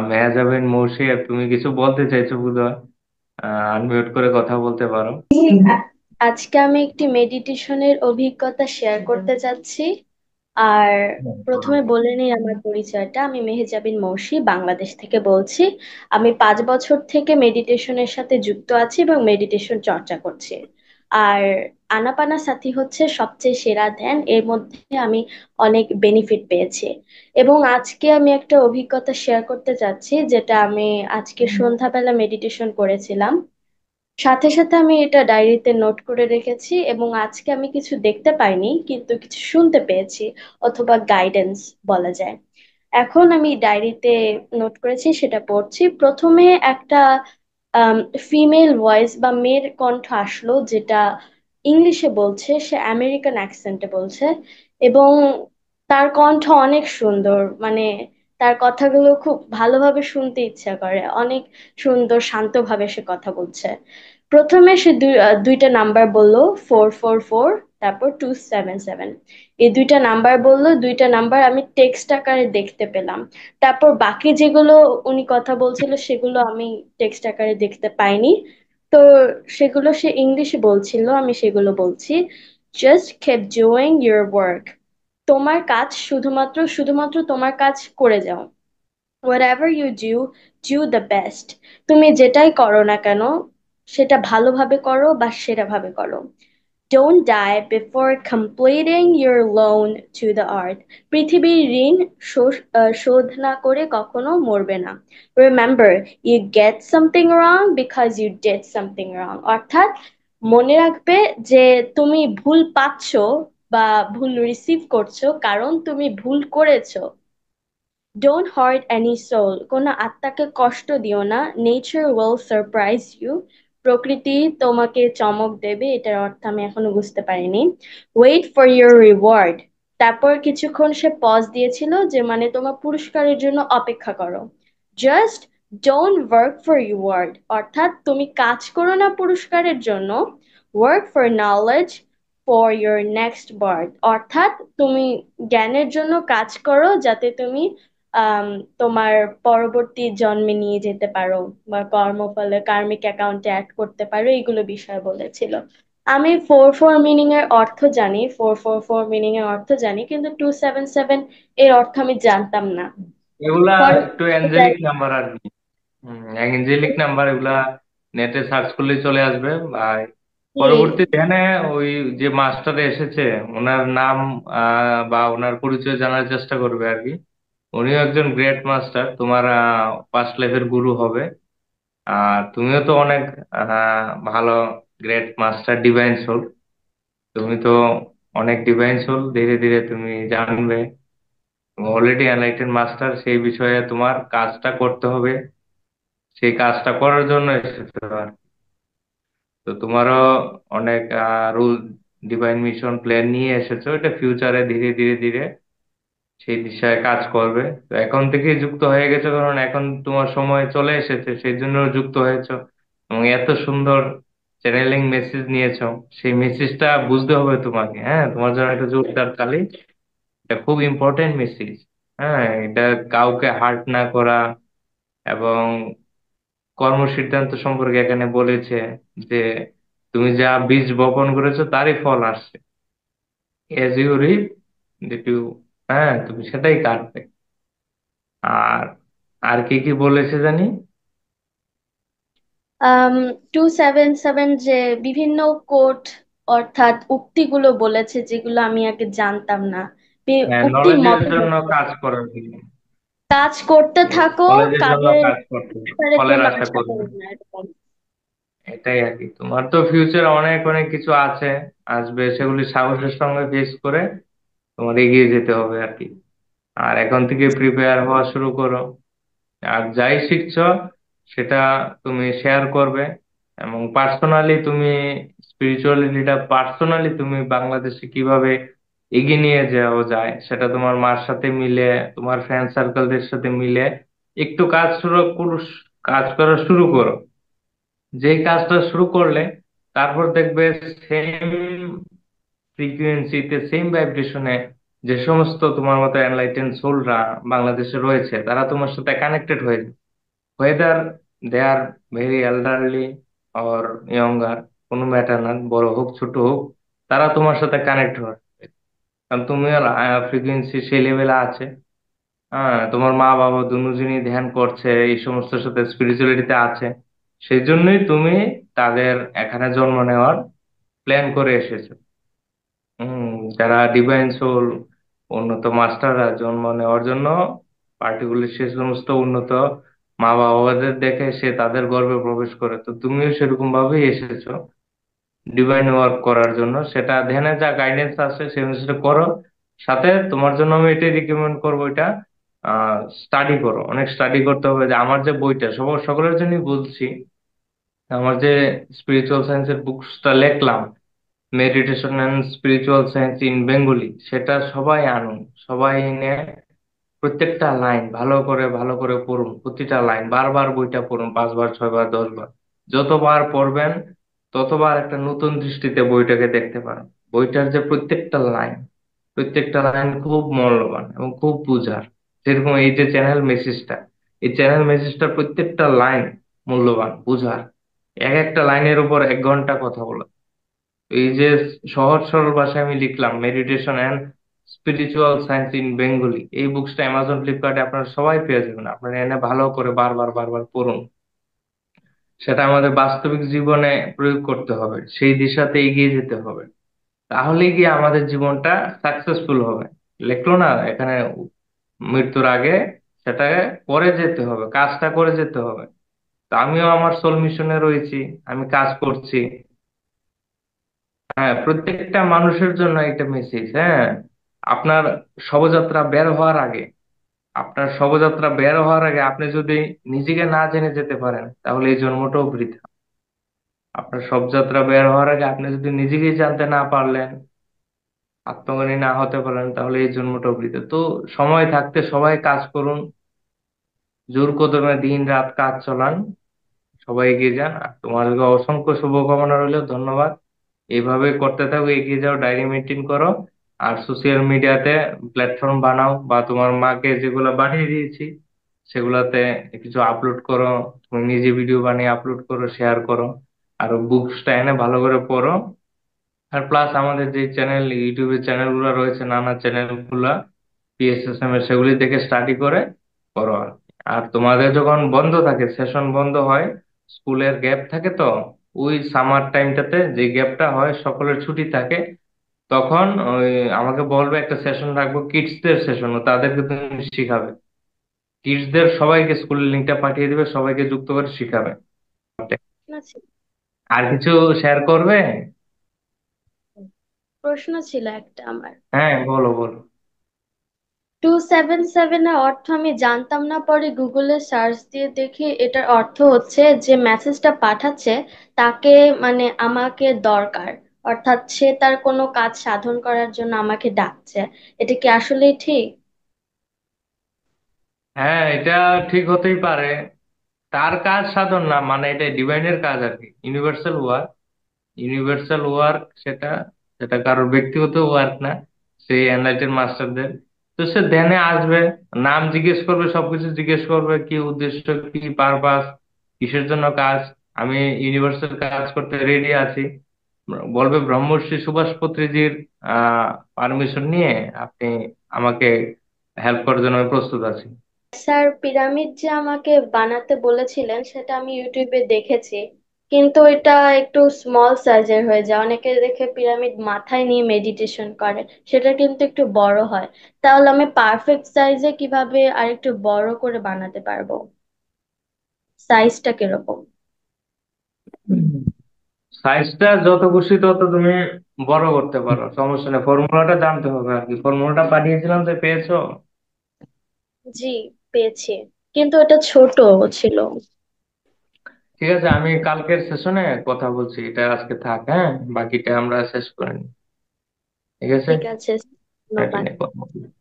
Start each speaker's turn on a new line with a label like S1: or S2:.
S1: মেহজাবিন মৌসি, তুমি কিছু বলতে চাইছো বোধহয়। আনমিউট করে কথা বলতে পারো।
S2: আজকে আমি একটি মেডিটেশনের অভিজ্ঞতা শেয়ার করতে চাচ্ছি। আর
S1: বলো।
S2: প্রথমে বলে নিই আমার পরিচয়টা। আমি মেহেজাবিন মৌসি, বাংলাদেশ থেকে বলছি। আমি 5 বছর থেকে মেডিটেশনের সাথে যুক্ত আছি এবং মেডিটেশন চর্চা করছি। আর আনাপানা সাথী হচ্ছে সবচেয়ে সেরা ধ্যান, এর মধ্যে আমি অনেক বেনিফিট পেয়েছি। এবং আজকে আমি একটা অভিজ্ঞতা শেয়ার করতে চাচ্ছি, যেটা আমি আজকে সন্ধ্যাবেলা মেডিটেশন করেছিলাম। সাথে সাথে আমি এটা ডায়েরিতে নোট করে রেখেছি, এবং আজকে আমি কিছু দেখতে পাইনি কিন্তু কিছু শুনতে পেয়েছি, অথবা গাইডেন্স বলা যায়। এখন আমি ডায়েরিতে নোট করেছি, সেটা পড়ছি। প্রথমে একটা ফিমেল ভয়েস বা মেয়ের কণ্ঠ আসলো, যেটা ইংলিশে বলছে, সে আমেরিকান অ্যাকসেন্টে বলছে। এবং তার কণ্ঠ অনেক সুন্দর, মানে তার কথাগুলো খুব ভালোভাবে শুনতে ইচ্ছা করে, অনেক সুন্দর শান্তভাবে সে কথা বলছে। প্রথমে সে দুইটা নাম্বার বললো, 444, তারপর 277। এই দুইটা নাম্বার বললো, দুইটা নাম্বার আমি টেক্সট আকারে দেখতে পেলাম। তারপর বাকি যেগুলো উনি কথা বলছিল সেগুলো আমি টেক্সট আকারে দেখতে পাইনি। তো সেগুলো সে ইংলিশে বলছিল, আমি সেগুলো বলছি। Just keep doing your work. তোমার কাজ শুধুমাত্র শুধুমাত্র তোমার কাজ করে যাও। whatever you do, do the best. তুমি যেটাই করো না কেন, সেটা ভালোভাবে করো বা সেরাভাবে করো। Don't die before completing your loan to the earth. পৃথিবীর ঋণ শোধ না করে কখনো মরবে না। Remember, you get something wrong because you did something wrong. অর্থাৎ মনে রাখবে যে তুমি ভুল পাচ্ছো বা ভুল রিসিভ করছো কারণ তুমি ভুল করেছো। Don't hurt any soul. কোনো আত্মাকে কষ্ট দিও না। Nature will surprise you. প্রকৃতি তোমাকে চমক দেবে, এটার অর্থ আমি এখনো বুঝতে পারিনি। Wait for your reward. তারপর কিছুক্ষণ সে পজ দিয়েছিল, যে মানে তোমার পুরস্কারের জন্য অপেক্ষা করো। Just don't work for reward. অর্থাৎ তুমি কাজ করো না পুরস্কারের জন্য। Work for knowledge for your next birth. অর্থাৎ তুমি জ্ঞানের জন্য কাজ করো, যাতে তুমি আম, তোমার পরবর্তী জন্মে নিয়ে যেতে পারো, বা কর্মফলে কার্মিক অ্যাকাউন্টে অ্যাড করতে পারো, এইগুলো বিষয় বলেছিল। আমি 4-4 মিনিং এর অর্থ জানি, 444 মিনিং এর অর্থ জানি, কিন্তু 277 এর অর্থ আমি জানতাম না।
S1: এগুলা
S2: পরে
S1: একটু অ্যাঞ্জেলিক নাম্বার আর কি। অ্যাঞ্জেলিক নাম্বার, এগুলা নেটে সার্চ করলে চলে আসবে। আর পরবর্তী ধ্যানে ওই যে মাস্টার এসেছে, ওনার নাম বা ওনার পরিচয় জানার চেষ্টা করবে আর কি। উনিও একজন গ্রেট মাস্টার, তোমার পাস্ট লাইফের গুরু হবে। আর তুমিও তো অনেক ভালো গ্রেট মাস্টার, ডিভাইন সোল। তুমি তো অনেক ডিভাইন সোল, ধীরে ধীরে তুমি জানবে। তুমি অলরেডি এনলাইটেন মাস্টার, সেই বিষয়ে তোমার কাজটা করতে হবে। সেই কাজটা করার জন্য এসেছো আর কি। তো তোমারও অনেক রুল, ডিভাইন মিশন প্ল্যান নিয়ে এসেছো, এটা ফিউচারে ধীরে ধীরে ধীরে সেই বিষয়ে কাজ করবে। তো এখন থেকেই যুক্ত হয়ে গেছো, কারণ এখন তোমার সময় চলে এসেছে, সেই জন্য যুক্ত হয়েছো। এবং এত সুন্দর চ্যানেলিং মেসেজ নিয়েছো, সেই মেসেজটা বুঝতে হবে তোমাকে। হ্যাঁ, তোমার জন্য একটা জোরদার তালি। এটা খুব ইম্পর্টেন্ট মেসেজ। হ্যাঁ, এটা কাউকে হার্ট না করা, এবং কর্মসিদ্ধান্ত সম্পর্কে এখানে বলেছে যে তুমি যা বীজ বপন করেছো তারই ফল আসছে। As you reap that you, হ্যাঁ তুমি সেটাই কাটবে। আর আর কি কি বলেছে জানি।
S2: 277 যে বিভিন্ন কোট অর্থাৎ উক্তিগুলো বলেছে, যেগুলো আমি আগে জানতাম না।
S1: হ্যাঁ,
S2: উক্তির
S1: নলেজের
S2: মতো
S1: জন্য
S2: বলেছে,
S1: কাজ করার জন্য।
S2: কাজ করতে থাকো,
S1: নলেজের জন্য
S2: কাজের
S1: কাজ করতে হবে,
S2: পুরস্কারের
S1: ফলের
S2: জন্য
S1: আশা
S2: আশা
S1: করবে।
S2: করো না, এরকম।
S1: এটাই আর কি। তোমার তো ফিউচার অনেক অনেক কিছু আছে, আসবে, সেগুলি সাহসের সঙ্গে ফেস করে তোমার এগিয়ে যেতে হবে আর কি। আর এখন থেকে প্রিপেয়ার হওয়া শুরু করো। আর যাই শিখছো সেটা তুমি শেয়ার করবে। এবং পার্সোনালি তুমি স্পিরিচুয়ালিটিটা পার্সোনালি তুমি বাংলাদেশে কিভাবে এগিয়ে নিয়ে যাওয়া যায়, সেটা তোমার মার সাথে মিলে, তোমার ফ্রেন্ড সার্কেলদের সাথে মিলে একটু কাজ করা শুরু করো। যেই কাজটা শুরু করলে তারপর দেখবে সেম ফ্রিকুয়েন্সিতে, সেম ভাইব্রেশনে যে সমস্ত তোমার মতো এনলাইটেন সোলরা বাংলাদেশে রয়েছে, তারা তোমার সাথে কানেক্টেড হয়ে যায়। whether they are very elderly or younger, কোনো ম্যাটার না, বড় হোক ছোট হোক, তারা তোমার সাথে কানেক্ট হয়। কারণ তুমি ফ্রিকোয়েন্সি সেই লেভেলে আছে। হ্যাঁ, তোমার মা বাবা দুজনই ধ্যান করছে, এই সমস্ত সাথে স্পিরিচুয়ালিটিতে আছে। সেই জন্যই তুমি তাদের এখানে জন্ম নেওয়ার প্ল্যান করে এসেছো। হম। যারা ডিভাইন সোল, উন্নত মাস্টাররা জন্ম নেওয়ার জন্য পার্টিকুলার সে সমস্ত উন্নত মা বাবাদের দেখে সে তাদের গর্ভে প্রবেশ করে, তো তুমিও সেরকম ভাবেই এসেছো ডিভাইন ওয়ার্ক করার জন্য। সেটা ধ্যানে যা গাইডেন্স আছে সেই অনুসারে করো। সাথে তোমার জন্য আমি এটাই রিকমেন্ড করবো, এটা স্টাডি করো, অনেক স্টাডি করতে হবে। যে আমার যে বইটা সকলের জন্যই বলছি, আমার যে স্পিরিচুয়াল সায়েন্সের বুকসটা লিখলাম, meditation and spiritual science in Bengali, সেটা সবাই আনুন, সবাই এনে প্রত্যেকটা লাইন ভালো করে পড়ুন। প্রতিটা লাইন বারবার বইটা পড়ুন, 5 বার 6 বার 10 বার। যতবার পড়বেন ততবার একটা নতুন দৃষ্টিতে বইটাকে দেখতে পারেন। বইটার যে প্রত্যেকটা লাইন খুব মূল্যবান এবং খুব বুঝার। যেরকম এই যে চ্যানেল মেসেজটা, এই চ্যানেল মেসেজটার প্রত্যেকটা লাইন মূল্যবান বুঝার। এক একটা লাইনের উপর 1 ঘন্টা কথা বলা। এই যে সহজ সরল ভাষায় আমি লিখলাম, meditation and spiritual science in Bengali, এই বুকসটা অ্যামাজন ফ্লিপকার্টে আপনারা সবাই পেয়ে যাবেন। আপনারা এনে ভালো করে বারবার বারবার পড়ুন। সেটা আমাদের বাস্তবিক জীবনে প্রয়োগ করতে হবে, সেই দিশাতে এগিয়ে যেতে হবে। তাহলে গিয়ে আমাদের জীবনটা সাকসেসফুল হবে। লিখলো না এখানে, মৃত্যুর আগে সেটাকে করে যেতে হবে, কাজটা করে যেতে হবে। তো আমিও আমার সোল মিশনে রয়েছি, আমি কাজ করছি। হ্যাঁ, প্রত্যেকটা মানুষের জন্য একটা মেসেজ। হ্যাঁ, আপনার শবযাত্রা বের হওয়ার আগে আপনি যদি নিজেকে না জেনে যেতে পারেন, তাহলে এই জন্মটাও বৃথা। আপনার শবযাত্রা বের হওয়ার আগে আপনি যদি নিজেকেই জানতে না পারলেন, আত্মজ্ঞানী না হতে পারলেন, তাহলে এই জন্মটাও বৃথা। তো সময় থাকতে সবাই কাজ করুন, জোর কদমে দিন রাত কাজ চালান, সবাই এগিয়ে যান। আর তোমাদেরকে অসংখ্য শুভকামনা রইল, ধন্যবাদ। এইভাবে করতে থাকো, এগিয়ে যাও, ডায়েরি মেনটেন করো। আর সোশ্যাল মিডিয়াতে প্ল্যাটফর্ম বানাও, বা তোমার মাকে যেগুলো বানিয়ে দিয়েছি সেগুলাতে কিছু আপলোড করো। তুমি নিজে ভিডিও বানিয়ে আপলোড করো, শেয়ার করো। আর বুকসটা এনে ভালো করে পড়ো। আর প্লাস আমাদের যে চ্যানেল, ইউটিউবের চ্যানেল গুলো রয়েছে, নানা চ্যানেল গুলা পিএসএসএম এর, সেগুলি দেখে স্টাডি করে করো আর কি। আর তোমাদের যখন বন্ধ থাকে, সেশন বন্ধ হয়, স্কুলের গ্যাপ থাকে, তো ওই সামার টাইমটাতে যে গ্যাপটা হয়, সকলের ছুটি থাকে, তখন ওই আমাকে বলবে, একটা সেশন রাখবো কিডসদের সেশন, তাদেরকে তুমি শিখাবে। কিডসদের সবাইকে স্কুলের লিঙ্কটা পাঠিয়ে দিবে, সবাইকে যুক্ত করে শিখাবে।
S2: আচ্ছা,
S1: আর কিছু শেয়ার করবে?
S2: প্রশ্ন ছিল একটা আমার।
S1: হ্যাঁ, বলো বলো।
S2: 277 এর অর্থ আমি জানতাম না, পরে গুগলে সার্চ দিয়ে দেখি এটার অর্থ হচ্ছে যে মেসেজটা পাঠাচ্ছে তাকে, মানে আমাকে দরকার, অর্থাৎ সে তার কোনো কাজ সাধন করার জন্য আমাকে ডাকছে। এটা কি আসলেই ঠিক?
S1: হ্যাঁ, এটা ঠিক হতেই পারে। তার কাজ সাধন না, মানে এটা ডিভাইনের কাজ আর কি, ইউনিভার্সাল ওয়ার্ক সেটা। সেটা কারোর ব্যক্তিগত ওয়ার্ক না, সেই এনলাইটেন মাস্টারদের। তো সে ধ্যানে আসবে, নাম জিজ্ঞেস করবে, সবকিছু জিজ্ঞেস করবে, কি উদ্দেশ্য, কি পারপাস, কিসের জন্য কাজ। আমি ইউনিভার্সাল কাজ করতে রেডি আছি। বলবে ব্রহ্মর্ষি সুভাষপত্রীজির পারমিশন নিয়ে আপনি আমাকে হেল্প করার জন্য আমি প্রস্তুত আছি।
S2: স্যার, পিরামিড যে আমাকে বানাতে বলেছিলেন সেটা আমি ইউটিউবে দেখেছি, কিন্তু এটা একটু স্মল সাইজের হয়ে যায়। অনেকে দেখে পিরামিড মাথায় নিয়ে মেডিটেশন করে, সেটা কিন্তু একটু বড় হয়। তাহলে আমি পারফেক্ট সাইজে কিভাবে আর একটু বড় করে বানাতে পারবো? সাইজটা কিরকম?
S1: সাইজটা যত খুশি তত তুমি বড় করতে পারো, সমস্যা নেই। ফর্মুলাটা জানতে হবে আর কি। ফর্মুলাটা পাঠিয়েছিলাম, তো পেয়েছো?
S2: জি, পেয়েছি, কিন্তু এটা ছোট ছিল।
S1: ঠিক আছে, আমি কালকের সেশনে কথা বলছি। এটা আজকে থাক, হ্যাঁ, বাকিটা আমরা শেষ করে নিই। ঠিক আছে,
S2: ঠিক আছে,
S1: এটা
S2: ধন্যবাদ।
S1: নিয়ে কথা বলবো।